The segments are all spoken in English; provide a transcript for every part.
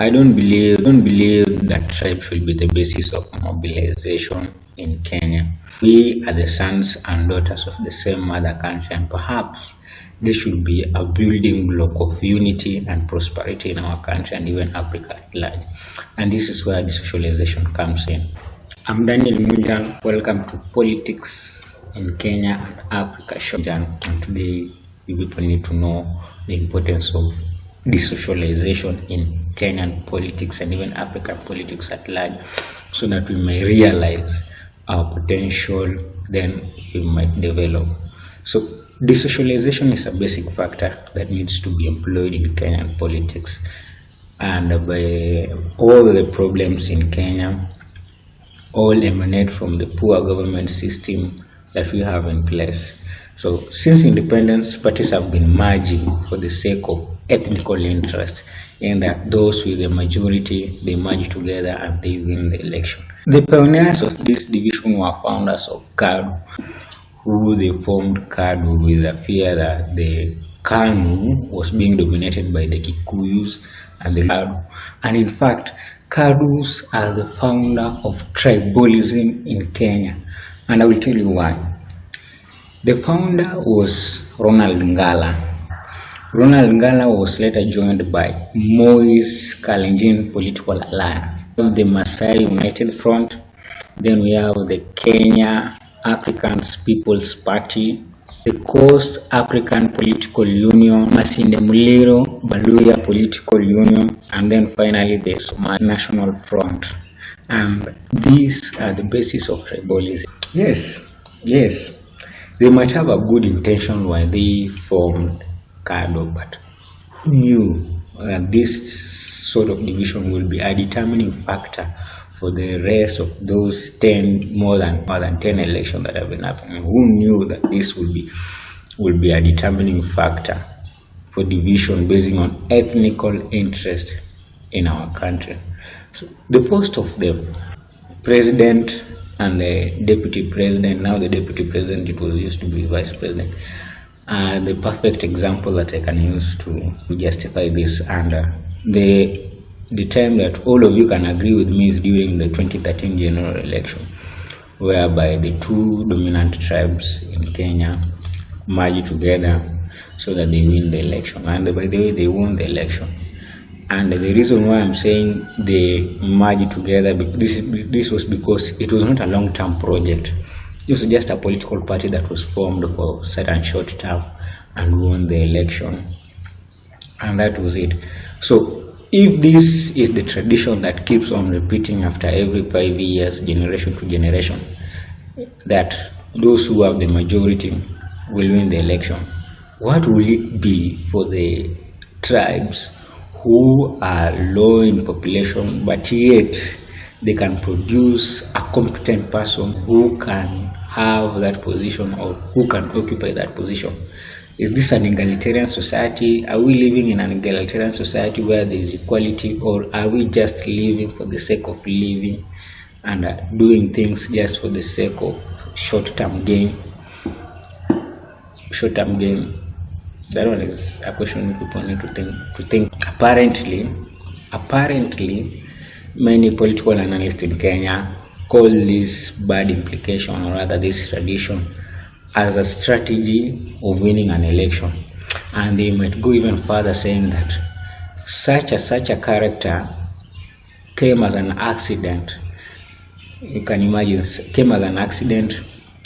I don't believe that tribe should be the basis of mobilization in Kenya. We are the sons and daughters of the same mother country, and perhaps there should be a building block of unity and prosperity in our country and even Africa at large. And this is where decentralization comes in. I'm Daniel Munjal. Welcome to Politics in Kenya and Africa show. And today you people need to know the importance of desocialization in Kenyan politics and even African politics at large, so that we may realize our potential, then we might develop. So desocialization is a basic factor that needs to be employed in Kenyan politics, and by all the problems in Kenya all emanate from the poor government system that we have in place. So since independence, parties have been merging for the sake of ethnical interest, and that those with the majority, they merge together and they win the election. The pioneers of this division were founders of KANU, who they formed KANU with the fear that the KANU was being dominated by the Kikuyus and the KANU. And in fact, KANUs are the founder of tribalism in Kenya, and I will tell you why. The founder was Ronald Ngala. Ronald Ngala was later joined by Moi's Kalenjin Political Alliance, the Maasai United Front. Then we have the Kenya African People's Party, the Coast African Political Union, Masinde Muliro Baluya Political Union, and then finally the Somali National Front. And these are the basis of tribalism. Yes. They might have a good intention when they formed KANU, but who knew that this sort of division will be a determining factor for the rest of those more than 10 elections that have been happening? Who knew that this will be a determining factor for division based on ethnical interest in our country? So the post of the president and the deputy president, now the deputy president, it was used to be vice president, the perfect example that I can use to justify this, and the time that all of you can agree with me is during the 2013 general election, whereby the two dominant tribes in Kenya merged together so that they win the election. And by the way, they won the election. And the reason why I'm saying they merged together, this was because it was not a long-term project. It was just a political party that was formed for certain short term and won the election, and that was it. So if this is the tradition that keeps on repeating after every 5 years, generation to generation, that those who have the majority will win the election, what will it be for the tribes who are low in population, but yet they can produce a competent person who can have that position or who can occupy that position? Is this an egalitarian society? Are we living in an egalitarian society where there is equality, or are we just living for the sake of living and doing things just for the sake of short-term gain? That one is a question people need to think. Apparently, many political analysts in Kenya call this bad implication, or rather this tradition, as a strategy of winning an election. And they might go even further, saying that such a character came as an accident. You can imagine, came as an accident.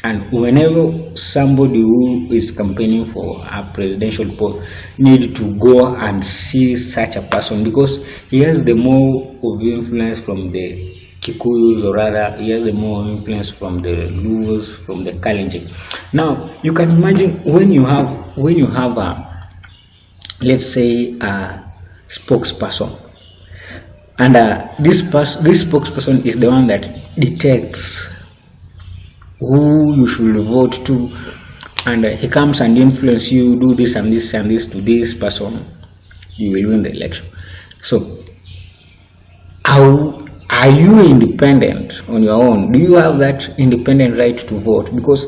And whenever somebody who is campaigning for a presidential post need to go and see such a person, because he has the more of influence from the Kikuyus, or rather he has the more influence from the Luos, from the Kalenjin. Now you can imagine when you have a, let's say, a spokesperson, and this spokesperson is the one that detects who you should vote to, and he comes and influence you, do this and this and this to this person, you will win the election. So are you independent on your own? Do you have that independent right to vote? Because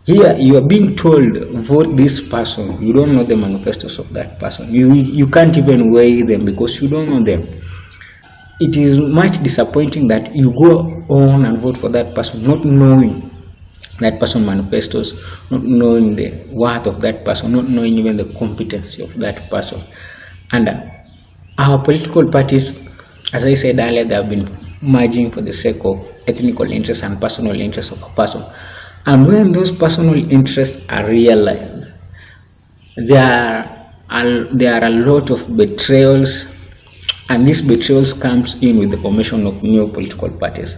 here you are being told, vote this person. You don't know the manifestos of that person. You can't even weigh them because you don't know them. it is much disappointing that you go on and vote for that person, not knowing that person manifestos, not knowing the worth of that person, not knowing even the competency of that person. And our political parties, as I said earlier, they have been merging for the sake of ethnical interests and personal interests of a person. And when those personal interests are realized, there are a lot of betrayals, and these betrayals comes in with the formation of new political parties.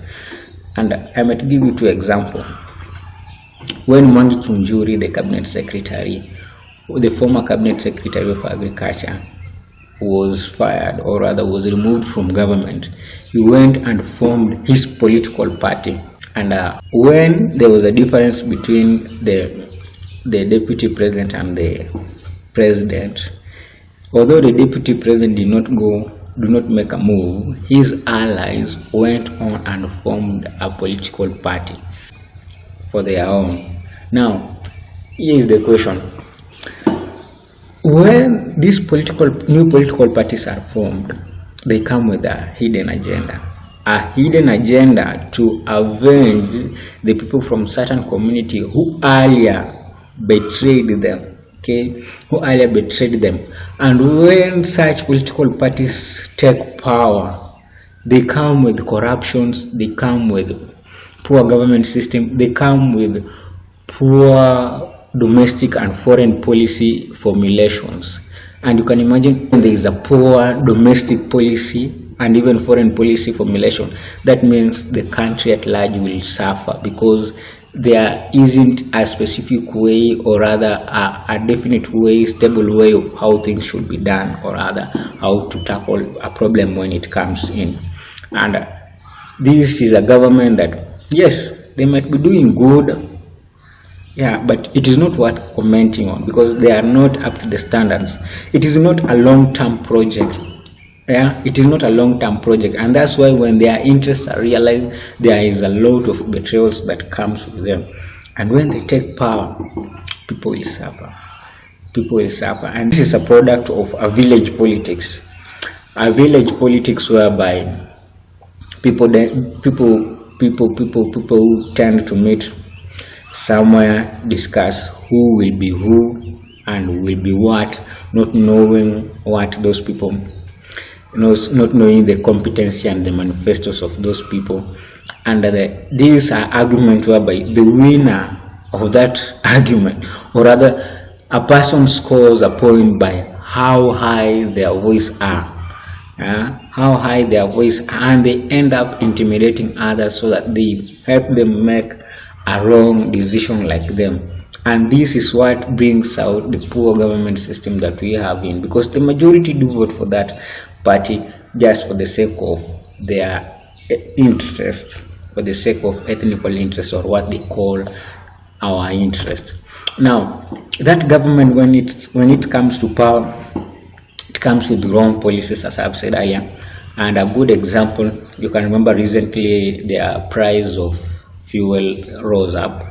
And I might give you two examples. When Daniel Munjal, the cabinet secretary, the former cabinet secretary of agriculture, was fired, or rather was removed from government, he went and formed his political party. And when there was a difference between the deputy president and the president, although the deputy president did not make a move, his allies went on and formed a political party for their own. Now, here is the question. When these new political parties are formed, they come with a hidden agenda to avenge the people from certain community who earlier betrayed them. And when such political parties take power, they come with corruptions, they come with poor government system, they come with poor domestic and foreign policy formulations. And you can imagine when there is a poor domestic policy and even foreign policy formulation, that means the country at large will suffer, because there isn't a specific way, or rather a definite way, stable way of how things should be done, or rather how to tackle a problem when it comes in. And this is a government that, yes, they might be doing good, yeah, but it is not worth commenting on, because they are not up to the standards. It is not a long-term project. Yeah, it is not a long-term project, and that's why when their interests are realized, there is a lot of betrayals that comes with them. And when they take power, people will suffer. And this is a product of a village politics. A village politics whereby people who tend to meet somewhere, discuss who will be who and will be what, not knowing what those people, not knowing the competency and the manifestos of those people. And these are arguments whereby the winner of that argument, or rather a person scores a point by how high their voice are, and they end up intimidating others so that they help them make a wrong decision like them. And this is what brings out the poor government system that we have in, because the majority do vote for that party just for the sake of their interest, for the sake of ethnical interest, or what they call our interest. Now, that government, when it comes to power, it comes with wrong policies, as I've said earlier. And a good example, you can remember recently the price of fuel rose up,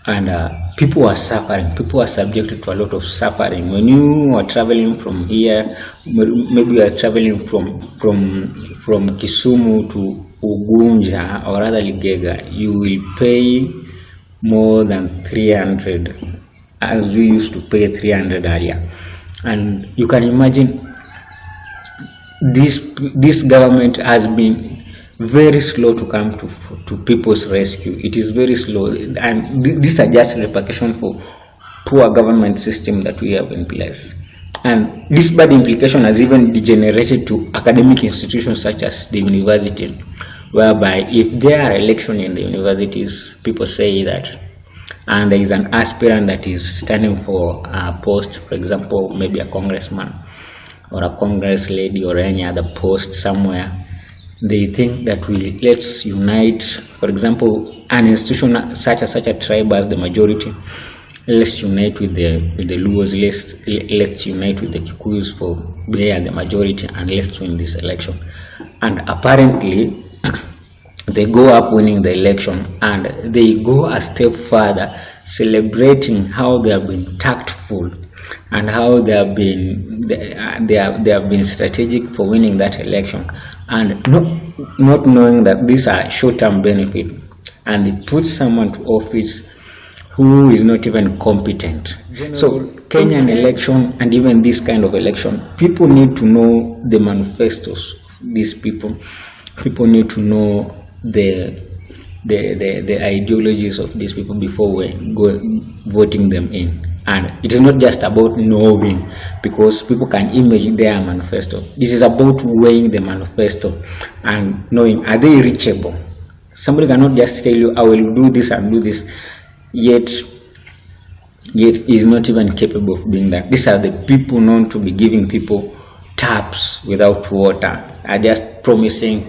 and people are suffering. People are subjected to a lot of suffering. When you are traveling from here, maybe you are traveling from Kisumu to Ugunja, or rather Ligega, you will pay more than 300, as we used to pay 300 earlier. And you can imagine this government has been very slow to come to people's rescue. It is very slow, and these are just repercussions for poor government system that we have in place. And this bad implication has even degenerated to academic institutions such as the university, whereby if there are elections in the universities, people say that, and there is an aspirant that is standing for a post, for example, maybe a congressman or a congress lady or any other post somewhere, they think that let's unite, for example, an institution such a tribe as the majority, let's unite with the Luos, let's unite with the Kikuyus for they are the majority, and let's win this election. And apparently they go up winning the election, and they go a step further, celebrating how they have been tactful and how they have been strategic for winning that election, and not knowing that these are short-term benefit, and they put someone to office who is not even competent. So Kenyan election, and even this kind of election, people need to know the manifestos of these people. People need to know the ideologies of these people before we go voting them in. And it is not just about knowing, because people can imagine their manifesto. It is about weighing the manifesto and knowing, are they reachable? Somebody cannot just tell you, I will do this and do this, yet is not even capable of doing that. These are the people known to be giving people taps without water, are just vague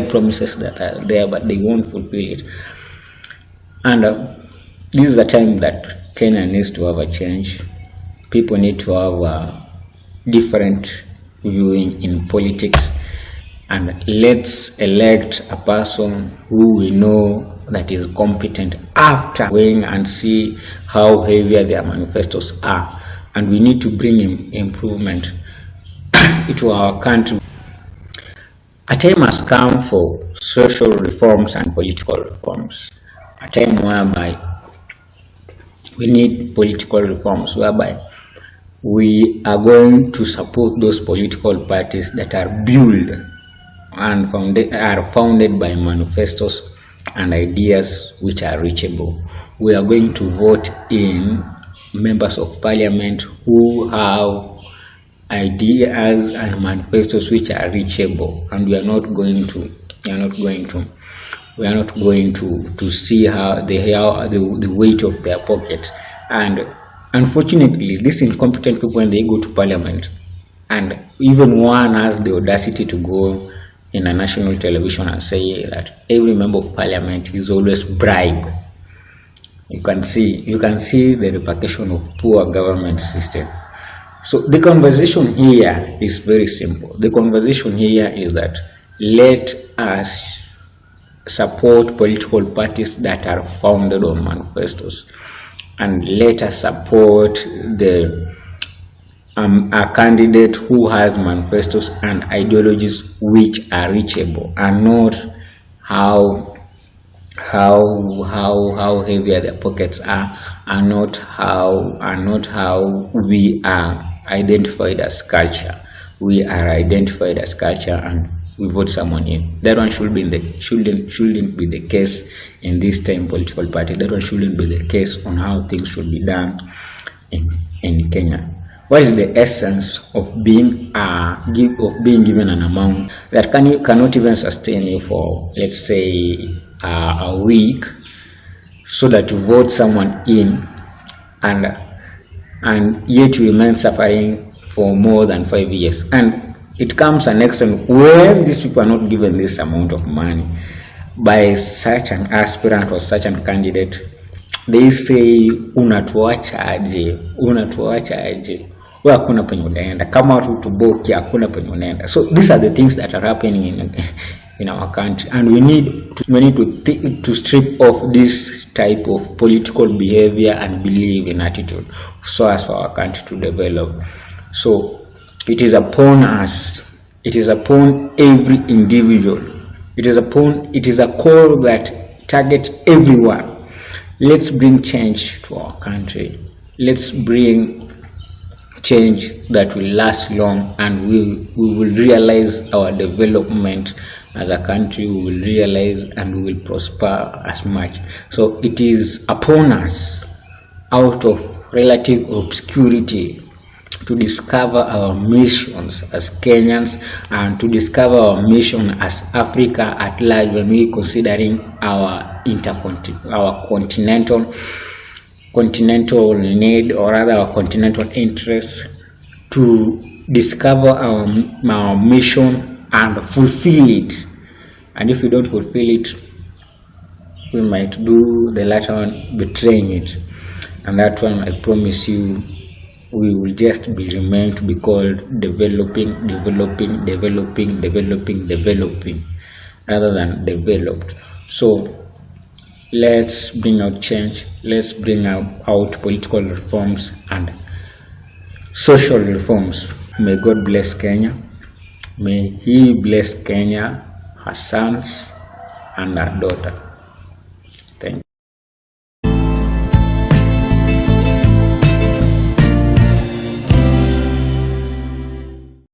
promises that are there, but they won't fulfill it. And this is the time that Kenya needs to have a change. People need to have a different viewing in politics, and let's elect a person who we know that is competent after weighing and see how heavy their manifestos are. And we need to bring improvement into our country. A time has come for social reforms and political reforms. A time whereby we need political reforms, whereby we are going to support those political parties that are built and are founded by manifestos and ideas which are reachable. We are going to vote in members of parliament who have ideas and manifestos which are reachable, and we are not going to see how the weight of their pocket. And unfortunately, these incompetent people, when they go to parliament, and even one has the audacity to go in a national television and say that every member of parliament is always bribed, you can see the repercussion of poor government system. So the conversation here is very simple. The conversation here is that let us support political parties that are founded on manifestos, and let us support a candidate who has manifestos and ideologies which are reachable, and not how heavy their pockets are, and not how we are identified as culture. We are identified as culture, and we vote someone in. That one shouldn't be the case in this time political party. That one shouldn't be the case on how things should be done in Kenya. What is the essence of being given an amount that cannot even sustain you for, let's say, a week, so that you vote someone in, and yet you remain suffering for more than 5 years? And it comes an extent when these people are not given this amount of money by such an aspirant or such a candidate. They say, unatuacha aje, wewe hakuna penye unaenda, kama watu tuboki hakuna penye unaenda. So these are the things that are happening in our country, and we need to strip off this type of political behavior and belief in attitude, so as for our country to develop. So it is upon us, it is upon every individual, it is a call that targets everyone. Let's bring change to our country. Let's bring change that will last long, and we will realize our development as a country. We will realize and we will prosper as much. So it is upon us, out of relative obscurity, to discover our missions as Kenyans, and to discover our mission as Africa at large, when we considering our continental need, or rather our continental interests, to discover our mission and fulfill it. And if we don't fulfill it, we might do the latter one, betraying it. And that one, I promise you, we will just remain to be called developing, rather than developed. So let's bring out change, let's bring out political reforms, and social reforms. May God bless Kenya. May He bless Kenya, her sons and her daughter.